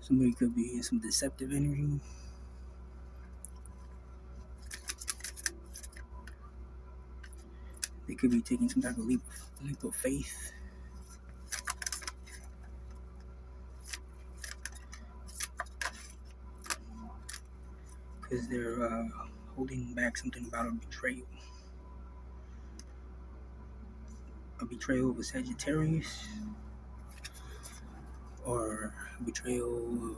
Somebody could be in some deceptive energy. They could be taking some type of leap of faith. Because they're holding back something about a betrayal. A betrayal of a Sagittarius. Or a betrayal of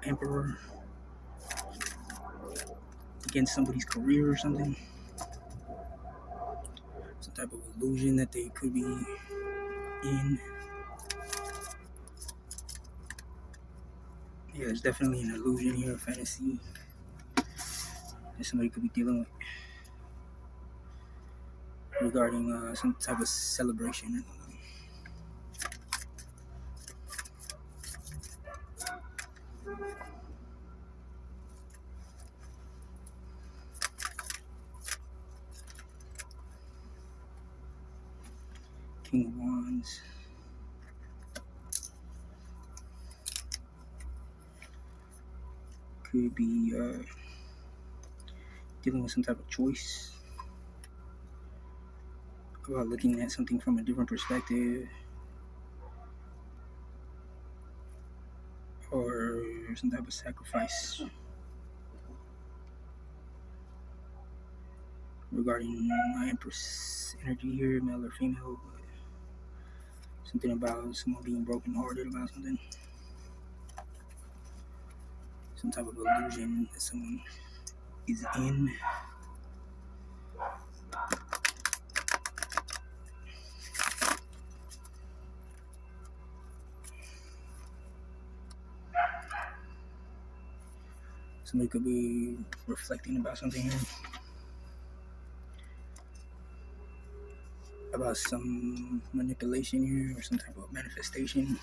Emperor against somebody's career or something. Some type of illusion that they could be in. Yeah, there's definitely an illusion here, a fantasy that somebody could be dealing with regarding some type of celebration. King of Wands. Could be dealing with some type of choice about looking at something from a different perspective, or some type of sacrifice regarding my Empress energy here, male or female. Something about someone being brokenhearted about something. Some type of illusion that someone is in. Somebody could be reflecting about something here. About some manipulation here, or some type of manifestation.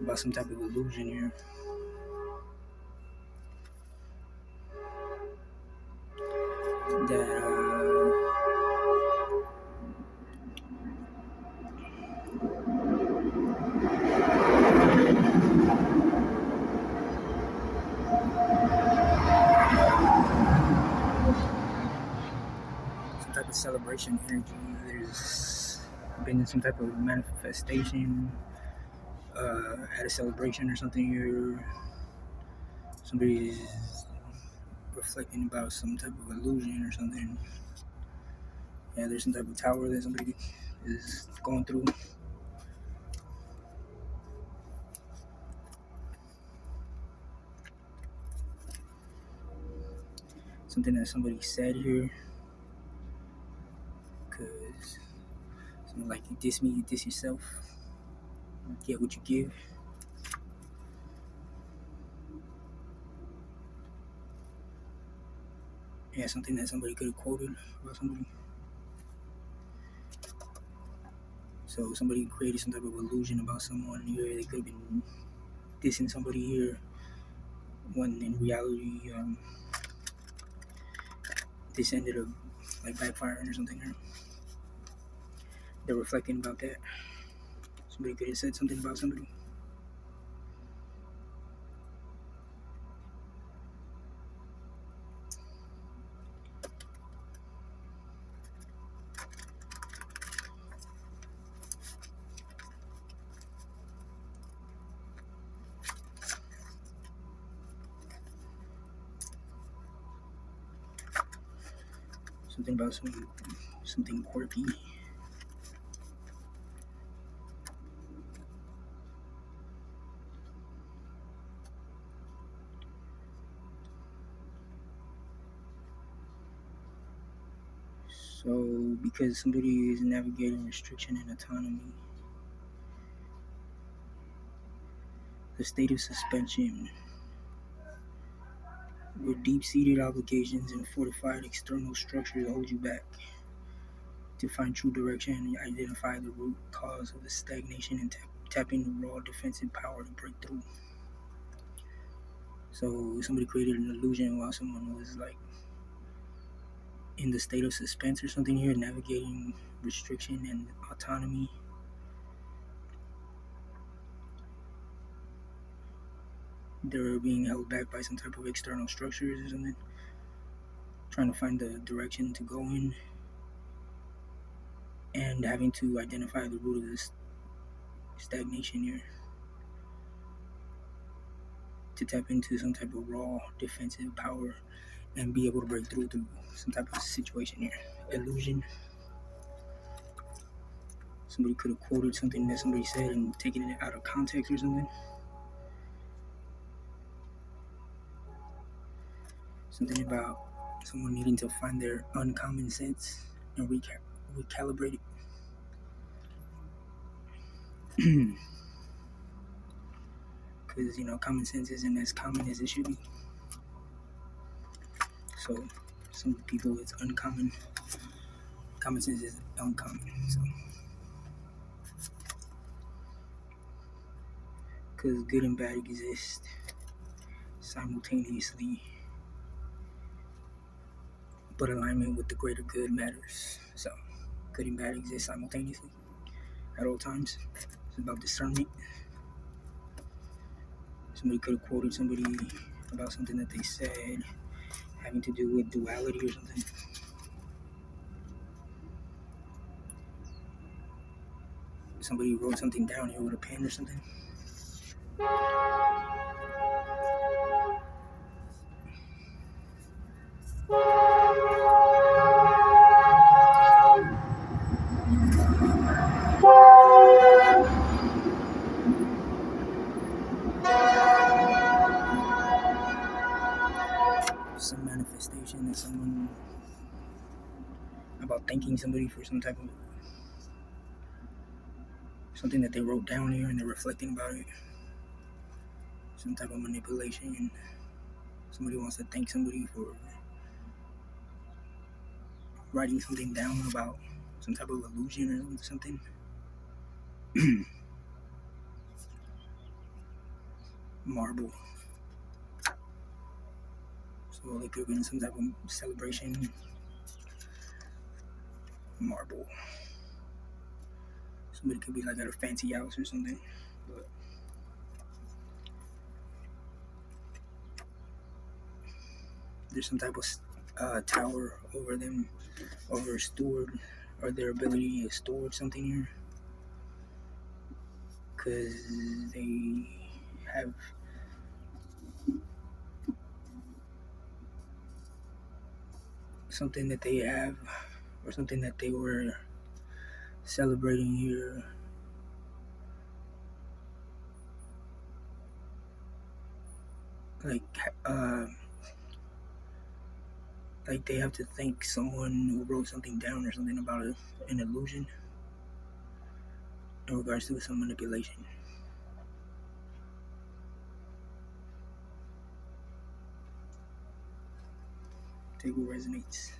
About some type of illusion here. That some type of celebration energy. There's been some type of manifestation at a celebration or something here. Somebody's reflecting about some type of illusion or something. Yeah, there's some type of tower that somebody is going through. Something that somebody said here. Because something like, you diss me, you diss yourself. Get what you give. Yeah, something that somebody could have quoted about somebody. So somebody created some type of illusion about someone here. They could have been dissing somebody here, when in reality, this ended up like backfiring or something. Or they're reflecting about that. Somebody could have said something about somebody. Something about something quirky. So, because somebody is navigating restriction and autonomy, the state of suspension, where deep-seated obligations and fortified external structures hold you back. To find true direction and identify the root cause of the stagnation and tap into raw defensive power to break through. So somebody created an illusion while someone was like in the state of suspense or something here, navigating restriction and autonomy. they're being held back by some type of external structures or something, trying to find the direction to go in, and having to identify the root of this stagnation here to tap into some type of raw defensive power and be able to break through to some type of situation here. Illusion. Somebody could have quoted something that somebody said and taken it out of context or something. Something about someone needing to find their uncommon sense and recalibrate it. Because, common sense isn't as common as it should be. So, some people, it's uncommon. Common sense is uncommon. So, because good and bad exist simultaneously, but alignment with the greater good matters. So, good and bad exist simultaneously at all times. It's about discernment. Somebody could have quoted somebody about something that they said having to do with duality or something. Somebody wrote something down here with a pen or something. Some manifestation that someone about thanking somebody for some type of something that they wrote down here and they're reflecting about it. Some type of manipulation. Somebody wants to thank somebody for writing something down about some type of illusion or something. Marble. So it could have been some type of celebration. Marble. Somebody could be like at a fancy house or something. But there's some type of tower over them, over a steward, or their ability to steward something here. Because they have something that they have, or something that they were celebrating here. Like they have to thank someone who wrote something down or something about an illusion in regards to some manipulation. Take what resonates.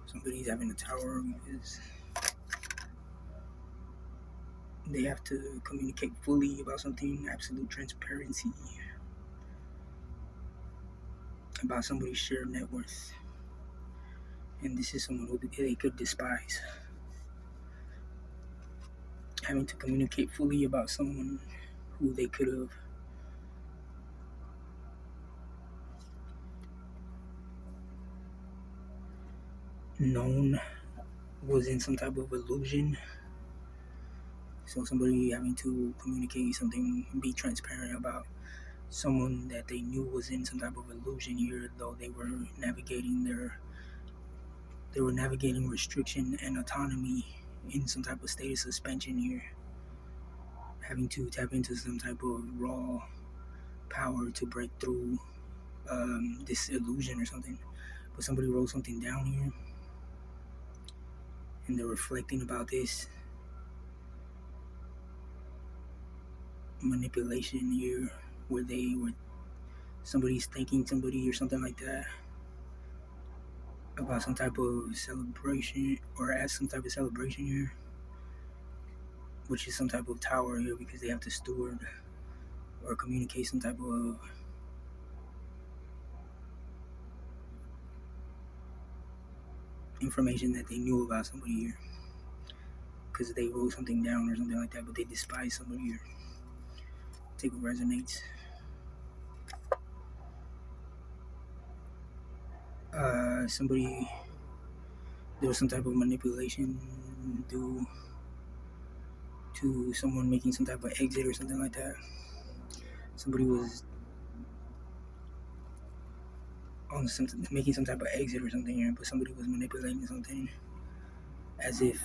Somebody's having a tower because they have to communicate fully about something, absolute transparency about somebody's shared net worth. And this is someone who they could despise. Having to communicate fully about someone who they could have known was in some type of illusion. So somebody having to communicate something, be transparent about someone that they knew was in some type of illusion here, though they were navigating restriction and autonomy in some type of state of suspension here, having to tap into some type of raw power to break through this illusion or something. But somebody wrote something down here and they're reflecting about this manipulation here, where somebody's thanking somebody or something like that about some type of celebration, or at some type of celebration here, which is some type of tower here, because they have to steward or communicate some type of information that they knew about somebody here, because they wrote something down or something like that, but they despise somebody here. Take what resonates. There was some type of manipulation due to someone making some type of exit or something like that. Somebody was making some type of exit or something here, but somebody was manipulating something as if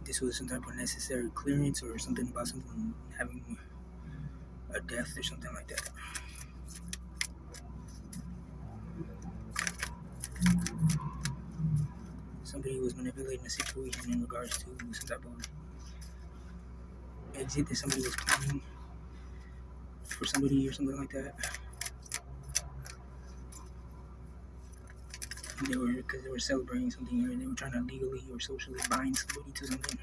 this was some type of necessary clearance, or something about someone having a death or something like that. Somebody was manipulating the situation in regards to some type of exit that somebody was planning for somebody or something like that. Because they were celebrating something here, they were trying to legally or socially bind somebody to something.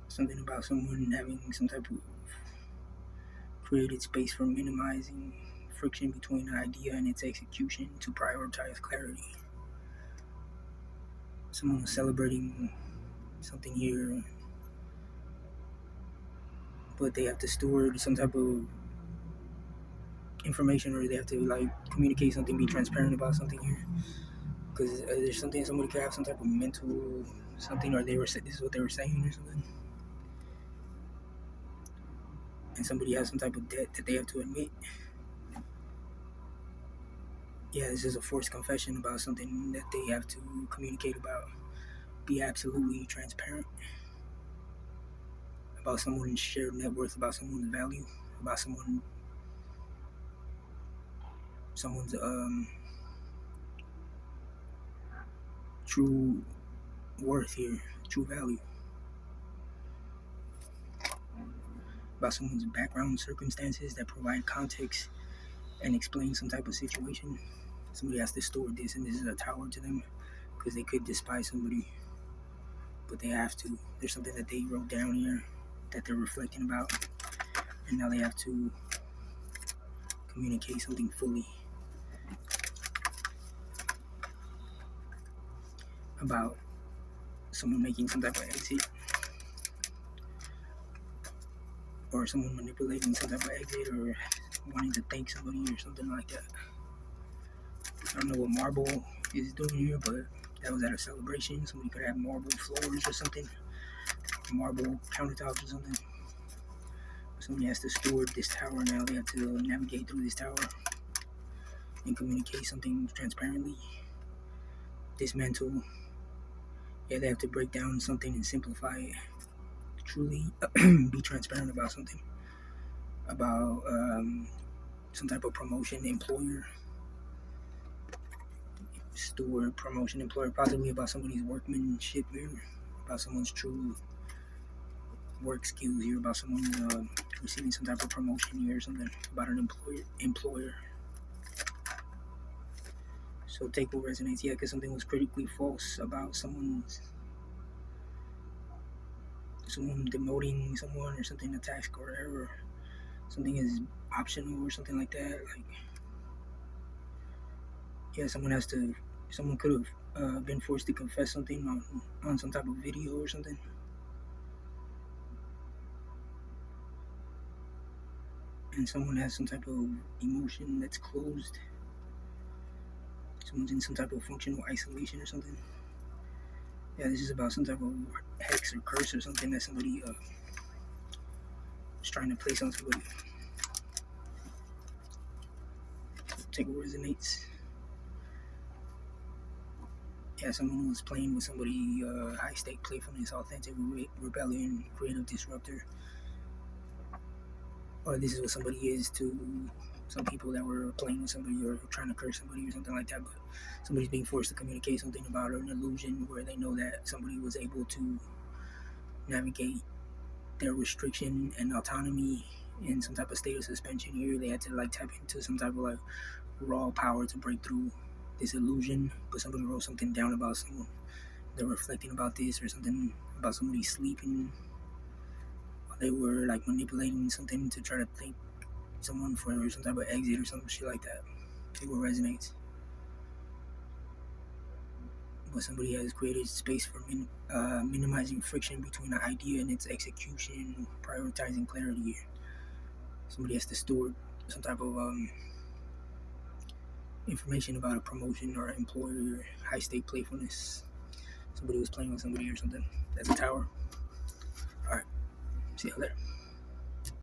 Something about someone having some type of created space for minimizing friction between an idea and its execution to prioritize clarity. Someone was celebrating something here, but they have to steward some type of information, or they have to communicate something, be transparent about something here, because there's something, somebody could have some type of mental something, or this is what they were saying or something, and somebody has some type of debt that they have to admit. Yeah, this is a forced confession about something that they have to communicate about. Be absolutely transparent about someone's shared net worth, about someone's value, about someone's true worth here, true value, about someone's background circumstances that provide context and explain some type of situation. Somebody has to store this, and this is a tower to them, because they could despise somebody, but they have to. There's something that they wrote down here that they're reflecting about, and now they have to communicate something fully about someone making some type of exit, or someone manipulating some type of exit, or wanting to thank somebody or something like that. I don't know what marble is doing here, but that was at a celebration. Somebody could have marble floors or something, marble countertops or something. Somebody has to steward this tower now. They have to navigate through this tower and communicate something transparently. Dismantle. Yeah, they have to break down something and simplify it. Truly be transparent about something. About some type of promotion, employer. Steward, promotion, employer. Possibly about somebody's workmanship here. About someone's true work skills here. About someone receiving some type of promotion here or something. About an employer. So take what resonates. Yeah, because something was critically false about someone demoting someone or something, a task or whatever. Something is optional or something like that. Yeah, someone could have been forced to confess something on some type of video or something. And someone has some type of emotion that's closed. Someone's in some type of functional isolation or something. Yeah, this is about some type of hex or curse or something that somebody is trying to place on somebody. Take what resonates. Yeah, someone was playing with somebody, high stake playfulness, authentic rebellion, creative disruptor. Or this is what somebody is to some people that were playing with somebody or trying to curse somebody or something like that, but somebody's being forced to communicate something about an illusion where they know that somebody was able to navigate their restriction and autonomy in some type of state of suspension. Here they had to like tap into some type of like raw power to break through this illusion, but somebody wrote something down about someone. They're reflecting about this or something about somebody sleeping. They were like manipulating something to try to thank someone for some type of exit or some shit like that. It will resonate. But somebody has created space for minimizing friction between an idea and its execution, prioritizing clarity. Somebody has to steward some type of information about a promotion or employer, high stake playfulness. Somebody was playing with somebody or something. That's a tower. All right. See you later.